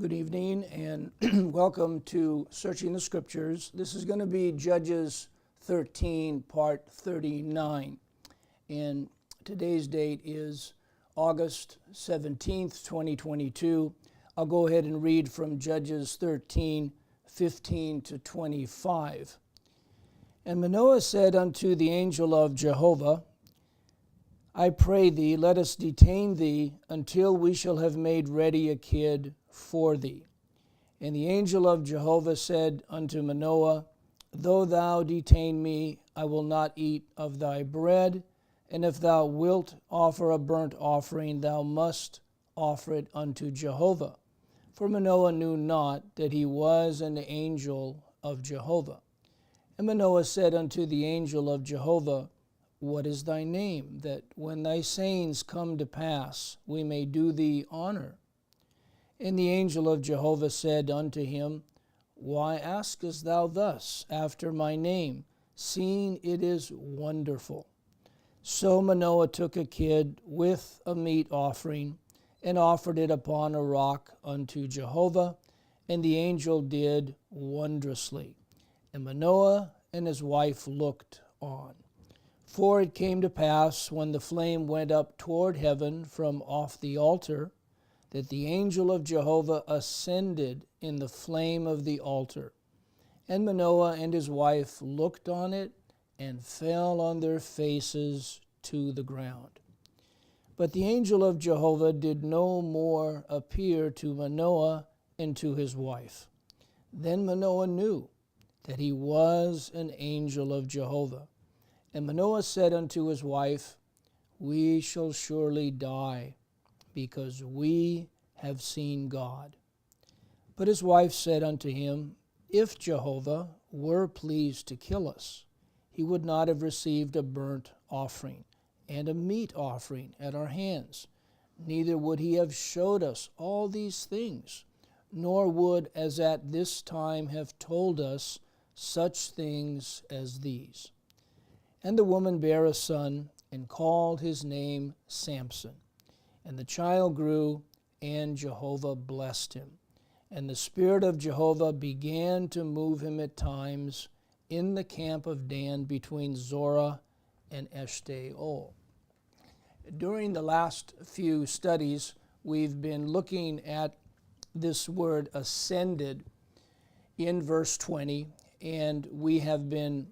Good evening and welcome to Searching the Scriptures. This is going to be Judges 13, part 39. And today's date is August 17th, 2022. I'll go ahead and read from Judges 13, 15 to 25. And Manoah said unto the angel of Jehovah, I pray thee, let us detain thee until we shall have made ready a kid for thee. And the angel of Jehovah said unto Manoah, Though thou detain me, I will not eat of thy bread, and if thou wilt offer a burnt offering, thou must offer it unto Jehovah. For Manoah knew not that he was an angel of Jehovah. And Manoah said unto the angel of Jehovah, What is thy name, that when thy sayings come to pass, we may do thee honor? And the angel of Jehovah said unto him, Why askest thou thus after my name, seeing it is wonderful? So Manoah took a kid with a meat offering, and offered it upon a rock unto Jehovah, and the angel did wondrously. And Manoah and his wife looked on. For it came to pass, when the flame went up toward heaven from off the altar, that the angel of Jehovah ascended in the flame of the altar. And Manoah and his wife looked on it, and fell on their faces to the ground. But the angel of Jehovah did no more appear to Manoah and to his wife. Then Manoah knew that he was an angel of Jehovah. And Manoah said unto his wife, We shall surely die, because we have seen God. But his wife said unto him, If Jehovah were pleased to kill us, he would not have received a burnt offering and a meat offering at our hands, neither would he have showed us all these things, nor would as at this time have told us such things as these. And the woman bare a son, and called his name Samson. And the child grew, and Jehovah blessed him. And the Spirit of Jehovah began to move him at times in the camp of Dan between Zorah and Eshtaol. During the last few studies, we've been looking at this word ascended in verse 20, and we have been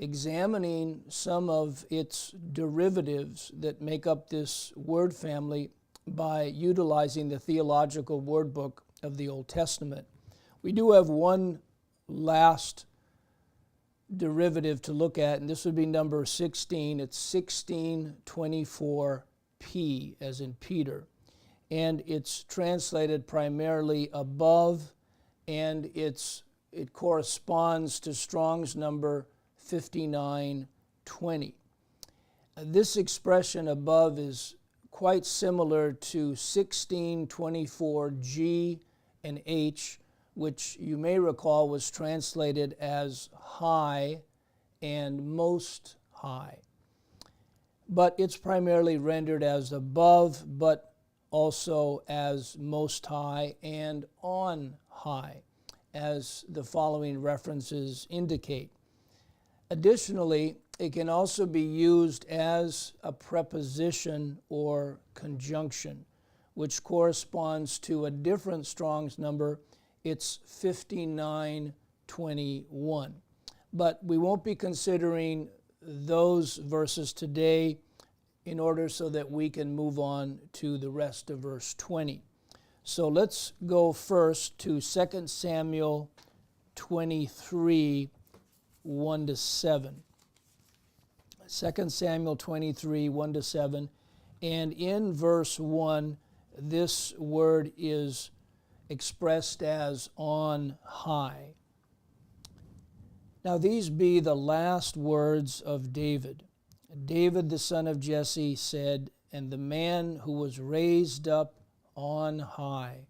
examining some of its derivatives that make up this word family by utilizing the theological word book of the Old Testament. We do have one last derivative to look at, and this would be number 16. It's 1624p, as in Peter. And it's translated primarily above, and it corresponds to Strong's number 5920. This expression above is quite similar to 1624G and H, which you may recall was translated as high and most high. But it's primarily rendered as above, but also as most high and on high, as the following references indicate. Additionally, it can also be used as a preposition or conjunction, which corresponds to a different Strong's number. It's 5921. But we won't be considering those verses today in order so that we can move on to the rest of verse 20. So let's go first to 2 Samuel 23, 1 to 7. 2 Samuel 23, 1 to 7. And in verse 1, this word is expressed as on high. Now these be the last words of David. David the son of Jesse said, And the man who was raised up on high,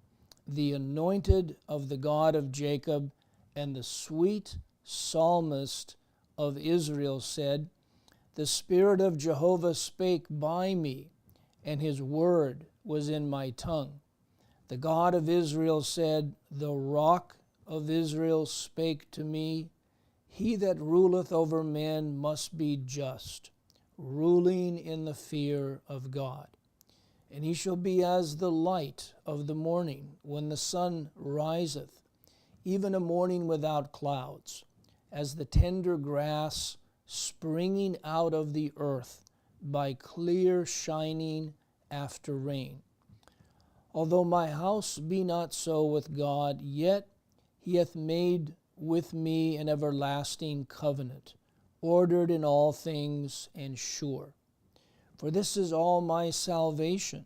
the anointed of the God of Jacob, and the sweet psalmist of Israel said, The Spirit of Jehovah spake by me, and his word was in my tongue. The God of Israel said, the rock of Israel spake to me, he that ruleth over men must be just, ruling in the fear of God. And he shall be as the light of the morning, when the sun riseth, even a morning without clouds, as the tender grass springing out of the earth by clear shining after rain. Although my house be not so with God, yet he hath made with me an everlasting covenant, ordered in all things and sure. For this is all my salvation,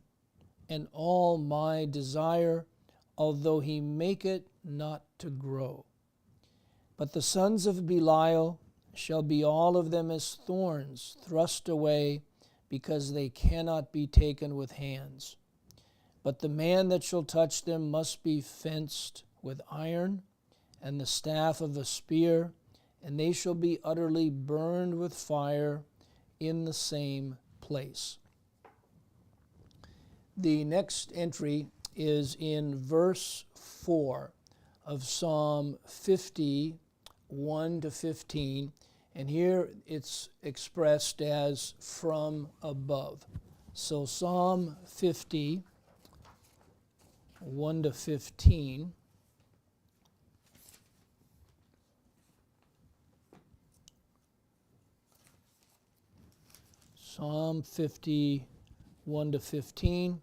and all my desire, although he make it not to grow. But the sons of Belial shall be all of them as thorns thrust away, because they cannot be taken with hands. But the man that shall touch them must be fenced with iron, and the staff of a spear, and they shall be utterly burned with fire in the same place. The next entry is in verse 4 of Psalm 50, 1 to 15, and here it's expressed as from above. So Psalm 50, 1 to 15. Psalm 50, 1 to 15,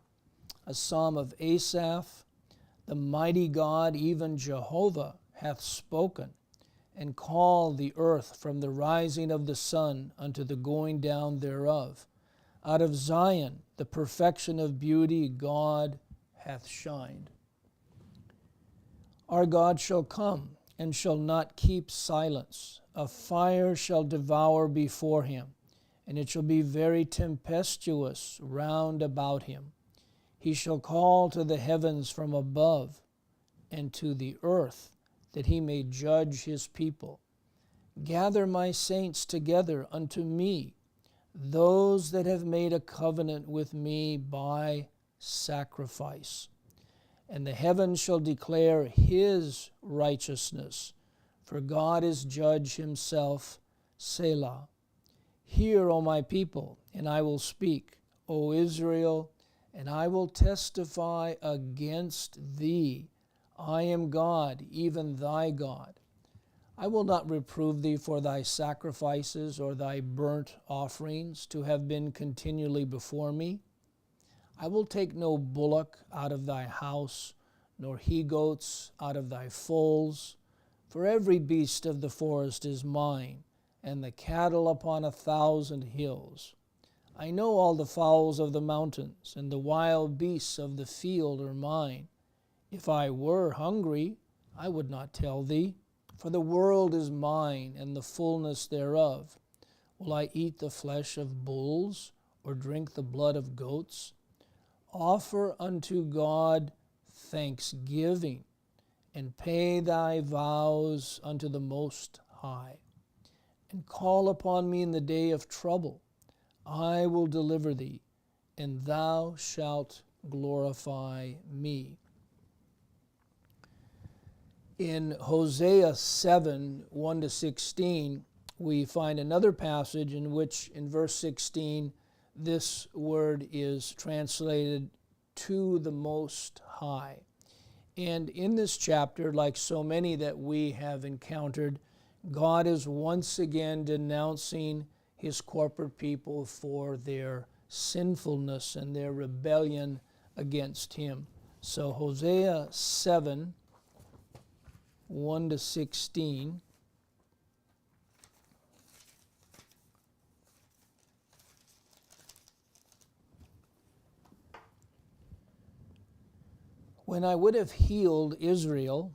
a psalm of Asaph. The mighty God, even Jehovah, hath spoken, and called the earth from the rising of the sun unto the going down thereof. Out of Zion, the perfection of beauty, God hath shined. Our God shall come, and shall not keep silence. A fire shall devour before him, and it shall be very tempestuous round about him. He shall call to the heavens from above, and to the earth, that he may judge his people. Gather my saints together unto me, those that have made a covenant with me by sacrifice. And the heavens shall declare his righteousness, for God is judge himself. Selah. Hear, O my people, and I will speak, O Israel, and I will testify against thee. I am God, even thy God. I will not reprove thee for thy sacrifices or thy burnt offerings to have been continually before me. I will take no bullock out of thy house, nor he-goats out of thy folds. For every beast of the forest is mine, and the cattle upon 1,000 hills. I know all the fowls of the mountains, and the wild beasts of the field are mine. If I were hungry, I would not tell thee, for the world is mine, and the fullness thereof. Will I eat the flesh of bulls, or drink the blood of goats? Offer unto God thanksgiving, and pay thy vows unto the Most High. And call upon me in the day of trouble. I will deliver thee, and thou shalt glorify me. In Hosea 7, 1 to 16, we find another passage in which, in verse 16, this word is translated to the Most High. And in this chapter, like so many that we have encountered, God is once again denouncing his corporate people for their sinfulness and their rebellion against him. So Hosea 7, 1 to 16. When I would have healed Israel,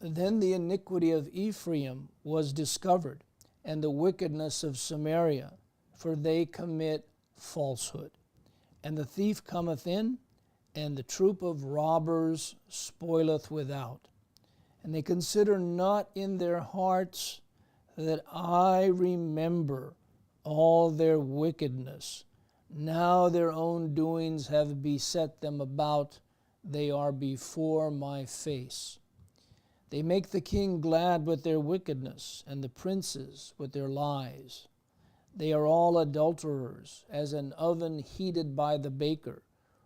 then the iniquity of Ephraim was discovered, and the wickedness of Samaria, for they commit falsehood. And the thief cometh in, and the troop of robbers spoileth without. And they consider not in their hearts that I remember all their wickedness. Now their own doings have beset them about, they are before my face. They make the king glad with their wickedness, and the princes with their lies. They are all adulterers, as an oven heated by the baker,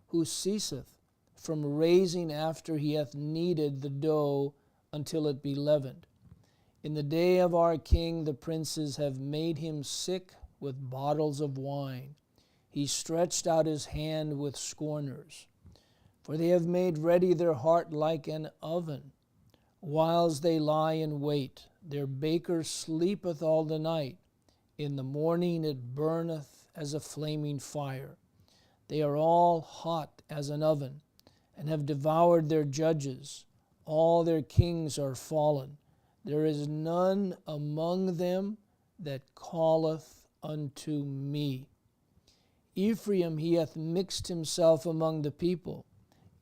who ceaseth from raising after he hath kneaded the dough until it be leavened. In the day of our king the princes have made him sick with bottles of wine. He stretched out his hand with scorners. For they have made ready their heart like an oven. Whiles they lie in wait, their baker sleepeth all the night. In the morning it burneth as a flaming fire. They are all hot as an oven, and have devoured their judges. All their kings are fallen. There is none among them that calleth unto me. Ephraim, he hath mixed himself among the people.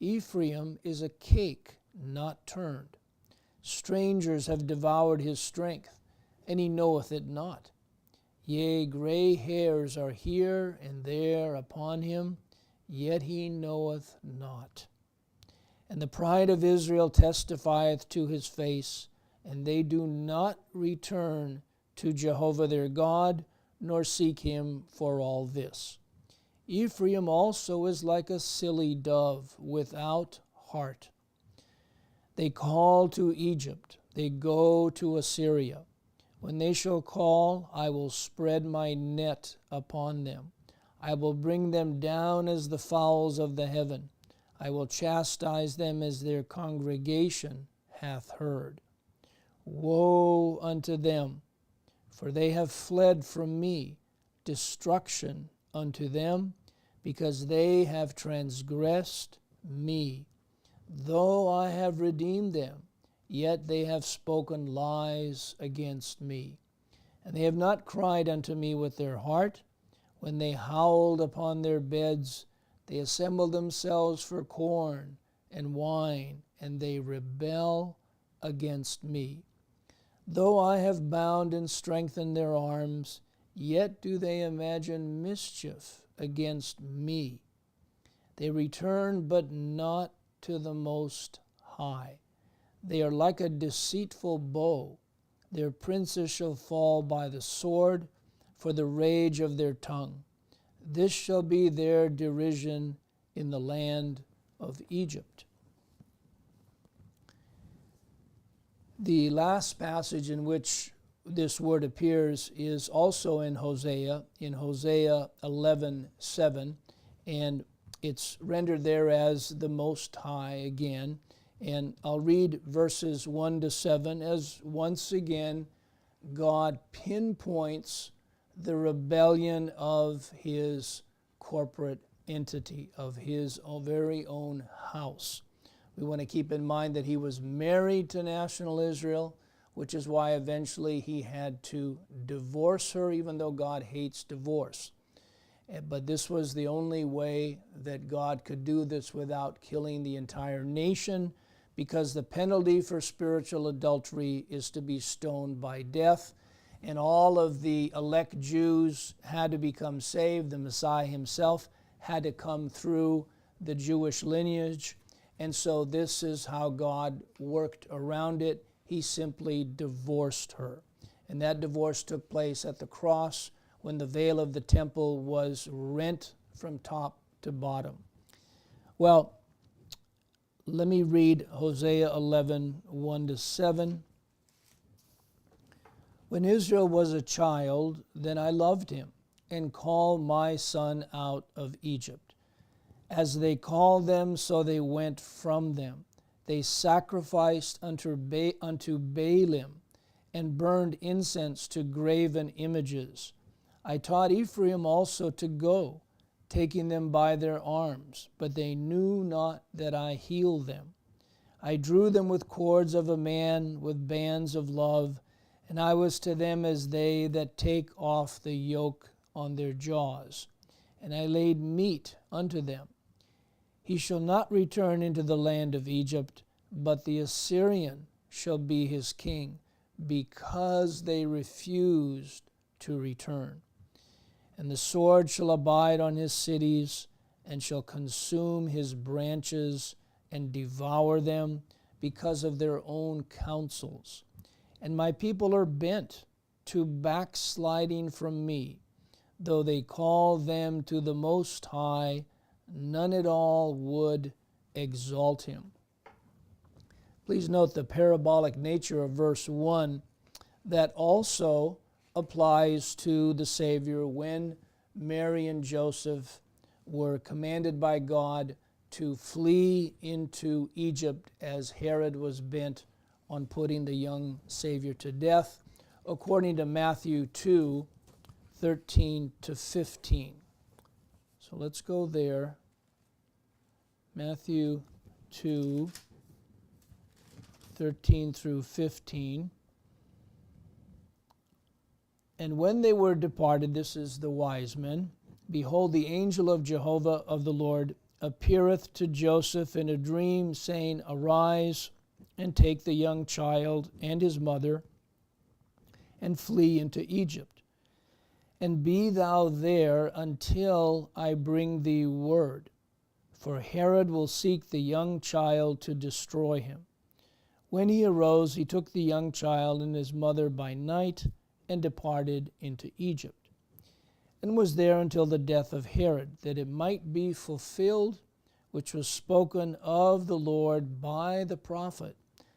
Ephraim is a cake not turned. Strangers have devoured his strength, and he knoweth it not. Yea, gray hairs are here and there upon him, yet he knoweth not. And the pride of Israel testifieth to his face, and they do not return to Jehovah their God, nor seek him for all this. Ephraim also is like a silly dove without heart. They call to Egypt, they go to Assyria. When they shall call, I will spread my net upon them. I will bring them down as the fowls of the heaven. I will chastise them as their congregation hath heard. Woe unto them, for they have fled from me, destruction unto them, because they have transgressed me. Though I have redeemed them, yet they have spoken lies against me. And they have not cried unto me with their heart. When they howled upon their beds, they assembled themselves for corn and wine, and they rebel against me. Though I have bound and strengthened their arms, yet do they imagine mischief against me. They return, but not to the Most High. They are like a deceitful bow. Their princes shall fall by the sword, for the rage of their tongue. This shall be their derision in the land of Egypt. The last passage in which this word appears is also in Hosea 11:7, and it's rendered there as the Most High again. And I'll read verses 1 to 7 as once again God pinpoints the rebellion of his corporate entity, of his very own house. We want to keep in mind that he was married to national Israel, which is why eventually he had to divorce her, even though God hates divorce. But this was the only way that God could do this without killing the entire nation, because the penalty for spiritual adultery is to be stoned by death. And all of the elect Jews had to become saved. The Messiah himself had to come through the Jewish lineage. And so this is how God worked around it. He simply divorced her. And that divorce took place at the cross when the veil of the temple was rent from top to bottom. Well, let me read Hosea 11:1 to 7. When Israel was a child, then I loved him, and called my son out of Egypt. As they called them, so they went from them. They sacrificed unto Baalim, and burned incense to graven images. I taught Ephraim also to go, taking them by their arms, but they knew not that I healed them. I drew them with cords of a man, with bands of love, and I was to them as they that take off the yoke on their jaws. And I laid meat unto them. He shall not return into the land of Egypt, but the Assyrian shall be his king, because they refused to return. And the sword shall abide on his cities, and shall consume his branches, and devour them because of their own counsels. And my people are bent to backsliding from me. Though they call them to the Most High, none at all would exalt him. Please note the parabolic nature of verse 1 that also applies to the Savior when Mary and Joseph were commanded by God to flee into Egypt as Herod was bent on putting the young Savior to death, according to Matthew 2:13 to 15. So let's go there. Matthew 2:13 through 15. And when they were departed, this is the wise men, behold, the angel of Jehovah of the Lord appeareth to Joseph in a dream, saying, Arise, and take the young child and his mother, and flee into Egypt. And be thou there until I bring thee word, for Herod will seek the young child to destroy him. When he arose, he took the young child and his mother by night, and departed into Egypt, and was there until the death of Herod, that it might be fulfilled which was spoken of the Lord by the prophet,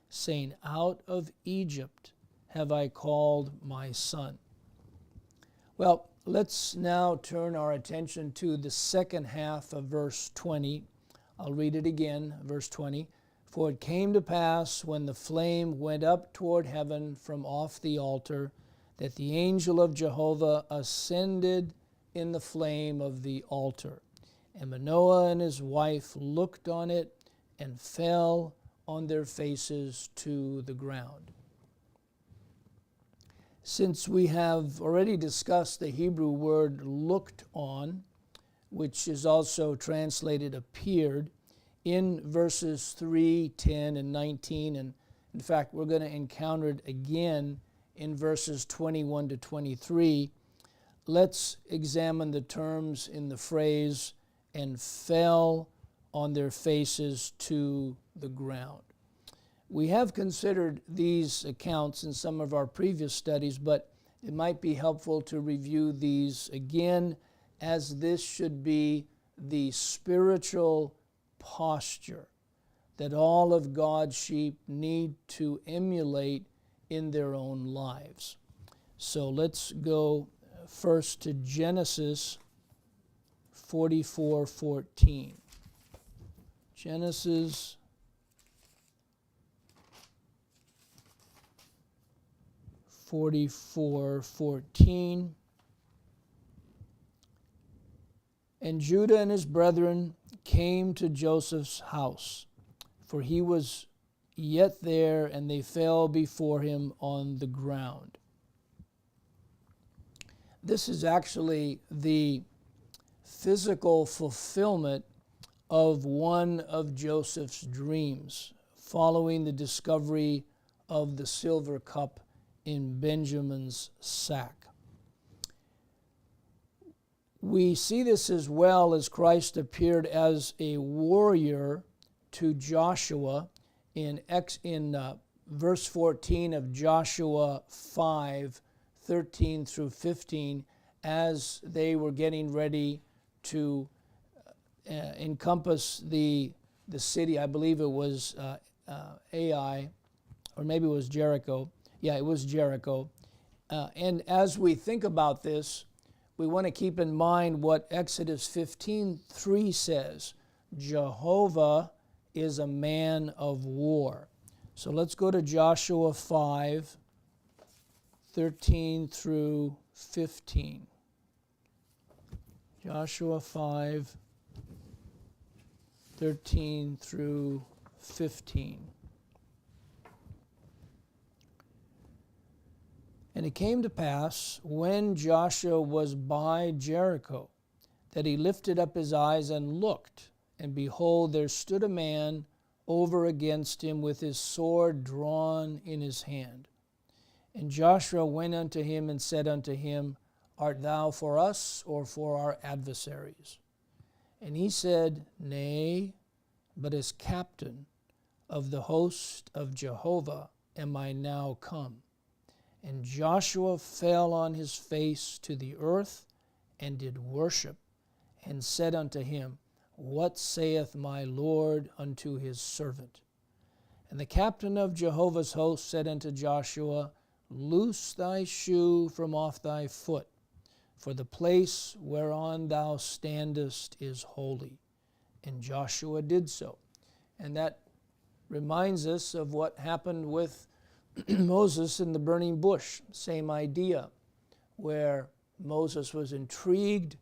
saying, Out of Egypt have I called my son. Well, let's now turn our attention to the second half of verse 20. I'll read it again, verse 20. For it came to pass, when the flame went up toward heaven from off the altar, that the angel of Jehovah ascended in the flame of the altar. And Manoah and his wife looked on it and fell on their faces to the ground. Since we have already discussed the Hebrew word looked on, which is also translated appeared, in verses 3, 10, and 19, and in fact we're going to encounter it again in verses 21 to 23, let's examine the terms in the phrase, and fell on their faces to the ground. We have considered these accounts in some of our previous studies, but it might be helpful to review these again, as this should be the spiritual posture that all of God's sheep need to emulate in their own lives. So let's go first to Genesis 44:14. Genesis 44:14. And Judah and his brethren came to Joseph's house, for he was yet there, and they fell before him on the ground. This is actually the physical fulfillment of one of Joseph's dreams, following the discovery of the silver cup in Benjamin's sack. We see this as well as Christ appeared as a warrior to Joshua in verse 14 of Joshua 5:13 through 15, as they were getting ready to encompass the city. I believe it was Ai, or maybe it was Jericho. Yeah, it was Jericho. And as we think about this, we want to keep in mind what Exodus 15:3 says. Jehovah is a man of war. So let's go to Joshua 5:13 through 15. Joshua 5:13 through 15. And it came to pass, when Joshua was by Jericho, that he lifted up his eyes and looked, and behold, there stood a man over against him with his sword drawn in his hand. And Joshua went unto him and said unto him, Art thou for us or for our adversaries? And he said, Nay, but as captain of the host of Jehovah am I now come. And Joshua fell on his face to the earth, and did worship, and said unto him, What saith my Lord unto his servant? And the captain of Jehovah's host said unto Joshua, Loose thy shoe from off thy foot, for the place whereon thou standest is holy. And Joshua did so. And that reminds us of what happened with Moses in the burning bush. Same idea, where Moses was intrigued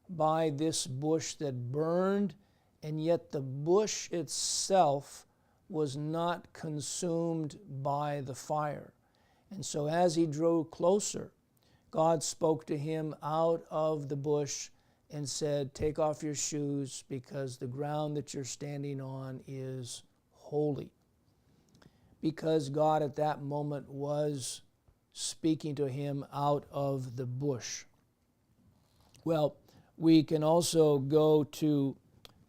by this bush that burned, and yet the bush itself was not consumed by the fire. And so as he drew closer, God spoke to him out of the bush and said, Take off your shoes, because the ground that you're standing on is holy. Because God at that moment was speaking to him out of the bush. Well, we can also go to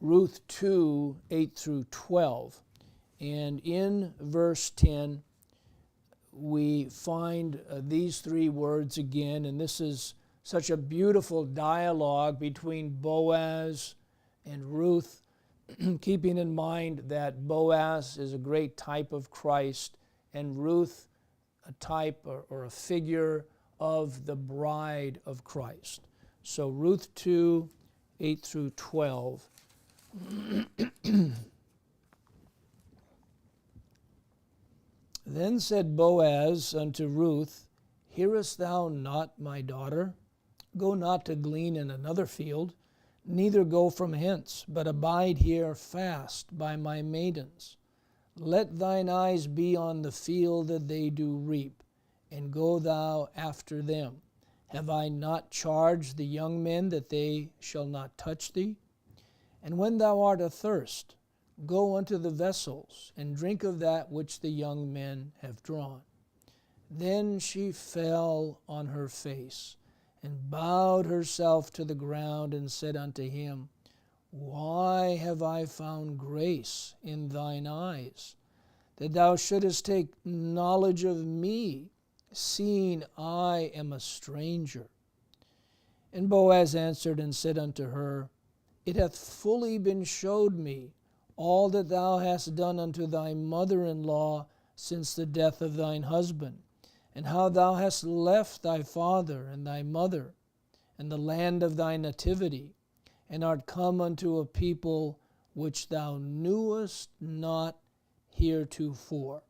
Ruth 2, 8 through 12. And in verse 10, we find these three words again, and this is such a beautiful dialogue between Boaz and Ruth, keeping in mind that Boaz is a great type of Christ, and Ruth a type or a figure of the bride of Christ. So Ruth 2, 8 through 12. Then said Boaz unto Ruth, Hearest thou not, my daughter? Go not to glean in another field, neither go from hence, but abide here fast by my maidens. Let thine eyes be on the field that they do reap, and go thou after them. Have I not charged the young men that they shall not touch thee? And when thou art athirst, go unto the vessels, and drink of that which the young men have drawn. Then she fell on her face, and bowed herself to the ground, and said unto him, Why have I found grace in thine eyes, that thou shouldest take knowledge of me, seeing I am a stranger? And Boaz answered and said unto her, It hath fully been showed me all that thou hast done unto thy mother-in-law since the death of thine husband, and how thou hast left thy father and thy mother, and the land of thy nativity, and art come unto a people which thou knewest not heretofore.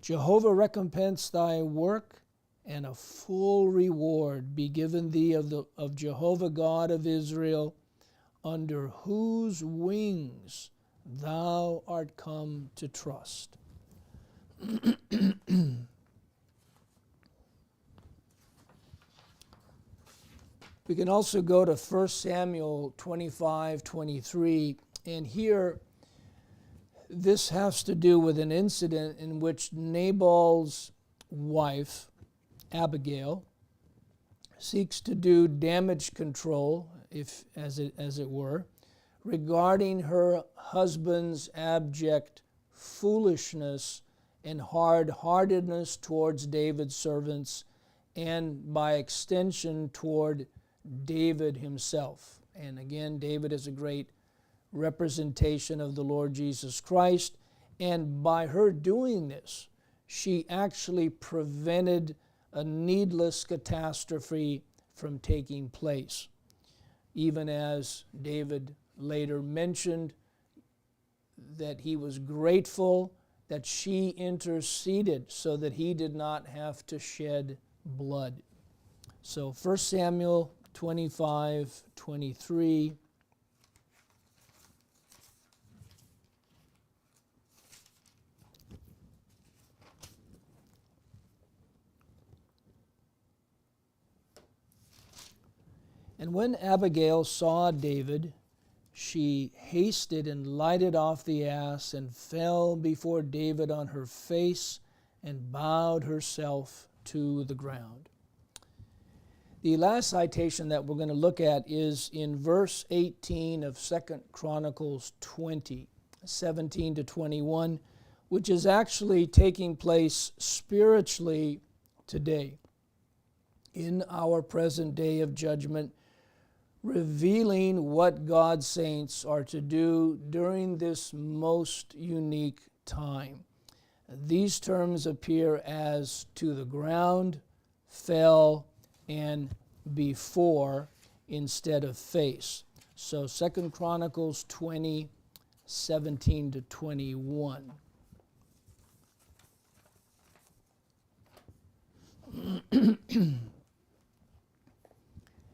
Jehovah recompense thy work, and a full reward be given thee of Jehovah God of Israel, under whose wings thou art come to trust. We can also go to 1 Samuel 25:23, and here this has to do with an incident in which Nabal's wife, Abigail, seeks to do damage control, as it were, regarding her husband's abject foolishness and hard-heartedness towards David's servants, and by extension toward David himself. And again, David is a great representation of the Lord Jesus Christ, and by her doing this, she actually prevented a needless catastrophe from taking place. Even as David later mentioned that he was grateful that she interceded so that he did not have to shed blood. So 1 Samuel 25:23. And when Abigail saw David, she hasted and lighted off the ass, and fell before David on her face, and bowed herself to the ground. The last citation that we're going to look at is in verse 18 of 2 Chronicles 20. 17 to 21, which is actually taking place spiritually today in our present day of judgment, revealing what God's saints are to do during this most unique time. These terms appear as to the ground, fell, and before instead of face. So 2 Chronicles 20, 17 to 21.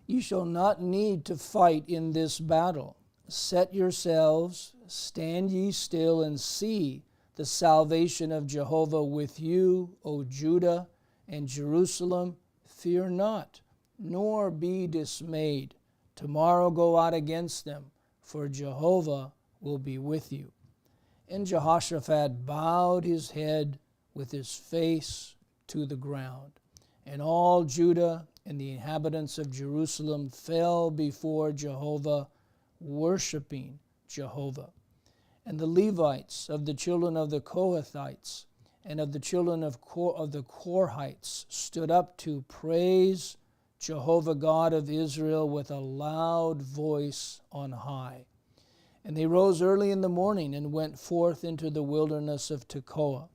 You shall not need to fight in this battle. Set yourselves, stand ye still, and see the salvation of Jehovah with you, O Judah and Jerusalem. Fear not, nor be dismayed. Tomorrow go out against them, for Jehovah will be with you. And Jehoshaphat bowed his head with his face to the ground. And all Judah and the inhabitants of Jerusalem fell before Jehovah, worshiping Jehovah. And the Levites of the children of the Kohathites and of the children of the Korhites stood up to praise Jehovah God of Israel with a loud voice on high. And they rose early in the morning and went forth into the wilderness of Tekoa.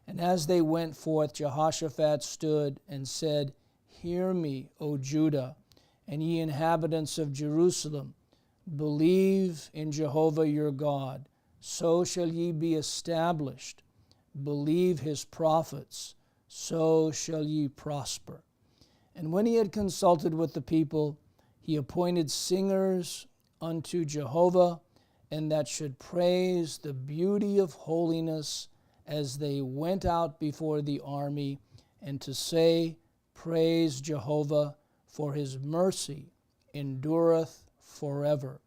And as they went forth, Jehoshaphat stood and said, Hear me, O Judah, and ye inhabitants of Jerusalem. Believe in Jehovah your God, so shall ye be established. Believe his prophets, so shall ye prosper. And when he had consulted with the people, he appointed singers unto Jehovah, and that should praise the beauty of holiness as they went out before the army, and to say, Praise Jehovah, for his mercy endureth forever.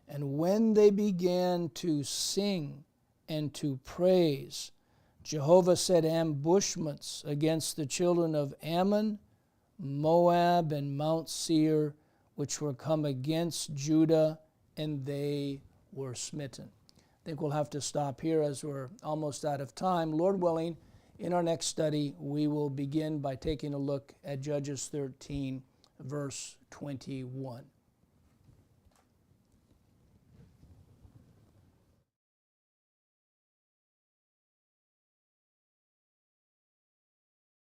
And when they began to sing and to praise, Jehovah set ambushments against the children of Ammon, Moab, and Mount Seir, which were come against Judah, and they were smitten. I think we'll have to stop here as we're almost out of time. Lord willing, in our next study, we will begin by taking a look at Judges 13, verse 21.